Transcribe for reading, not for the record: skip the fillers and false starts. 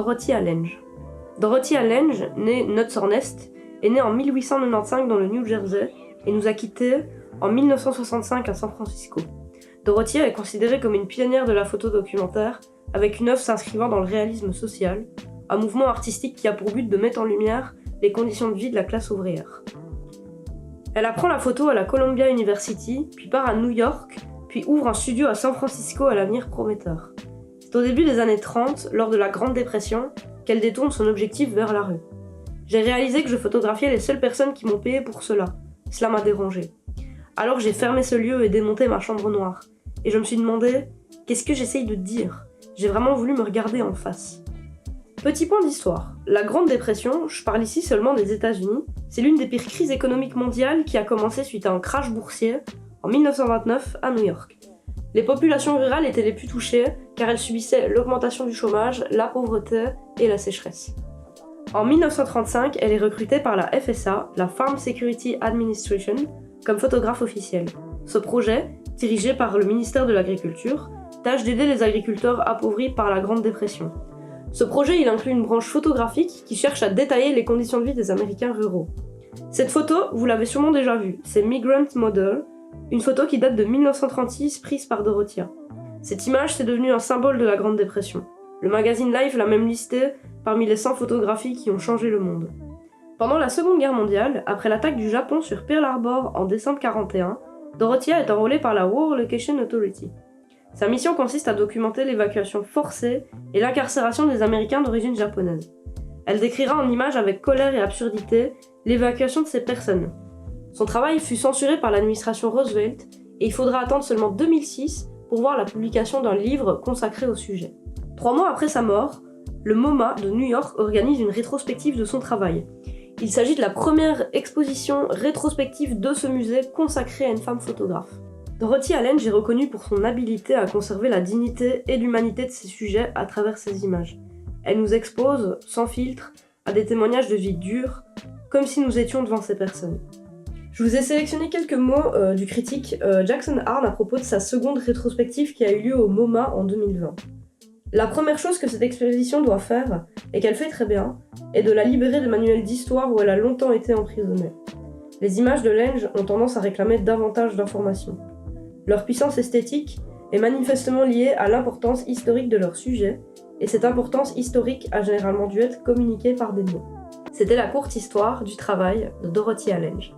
Dorothy Allenge. Dorothy Allenge, née Nuts-Hornest, est née en 1895 dans le New Jersey et nous a quittés en 1965 à San Francisco. Dorothy est considérée comme une pionnière de la photo documentaire, avec une œuvre s'inscrivant dans le réalisme social, un mouvement artistique qui a pour but de mettre en lumière les conditions de vie de la classe ouvrière. Elle apprend la photo à la Columbia University, puis part à New York, puis ouvre un studio à San Francisco à l'avenir prometteur. C'est au début des années 30, lors de la Grande Dépression, qu'elle détourne son objectif vers la rue. J'ai réalisé que je photographiais les seules personnes qui m'ont payé pour cela. Cela m'a dérangé. Alors j'ai fermé ce lieu et démonté ma chambre noire. Et je me suis demandé, qu'est-ce que j'essaye de dire ? J'ai vraiment voulu me regarder en face. Petit point d'histoire. La Grande Dépression, je parle ici seulement des États-Unis, c'est l'une des pires crises économiques mondiales qui a commencé suite à un crash boursier en 1929 à New York. Les populations rurales étaient les plus touchées car elles subissaient l'augmentation du chômage, la pauvreté et la sécheresse. En 1935, elle est recrutée par la FSA, la Farm Security Administration, comme photographe officielle. Ce projet, dirigé par le ministère de l'Agriculture, tâche d'aider les agriculteurs appauvris par la Grande Dépression. Ce projet, il inclut une branche photographique qui cherche à détailler les conditions de vie des Américains ruraux. Cette photo, vous l'avez sûrement déjà vue, c'est Migrant Model, une photo qui date de 1936 prise par Dorothea. Cette image, c'est devenu un symbole de la Grande Dépression. Le magazine Life l'a même listée parmi les 100 photographies qui ont changé le monde. Pendant la Seconde Guerre mondiale, après l'attaque du Japon sur Pearl Harbor en décembre 1941, Dorothea est enrôlée par la War Location Authority. Sa mission consiste à documenter l'évacuation forcée et l'incarcération des Américains d'origine japonaise. Elle décrira en images avec colère et absurdité l'évacuation de ces personnes. Son travail fut censuré par l'administration Roosevelt et il faudra attendre seulement 2006 pour voir la publication d'un livre consacré au sujet. 3 mois après sa mort, le MoMA de New York organise une rétrospective de son travail. Il s'agit de la première exposition rétrospective de ce musée consacrée à une femme photographe. Dorothy Allenge est reconnue pour son habileté à conserver la dignité et l'humanité de ses sujets à travers ses images. Elle nous expose, sans filtre, à des témoignages de vie dure, comme si nous étions devant ces personnes. Je vous ai sélectionné quelques mots du critique Jackson Harn à propos de sa seconde rétrospective qui a eu lieu au MoMA en 2020. La première chose que cette exposition doit faire, et qu'elle fait très bien, est de la libérer de manuels d'histoire où elle a longtemps été emprisonnée. Les images de Lange ont tendance à réclamer davantage d'informations. Leur puissance esthétique est manifestement liée à l'importance historique de leur sujet, et cette importance historique a généralement dû être communiquée par des mots. C'était la courte histoire du travail de Dorothy Allenge.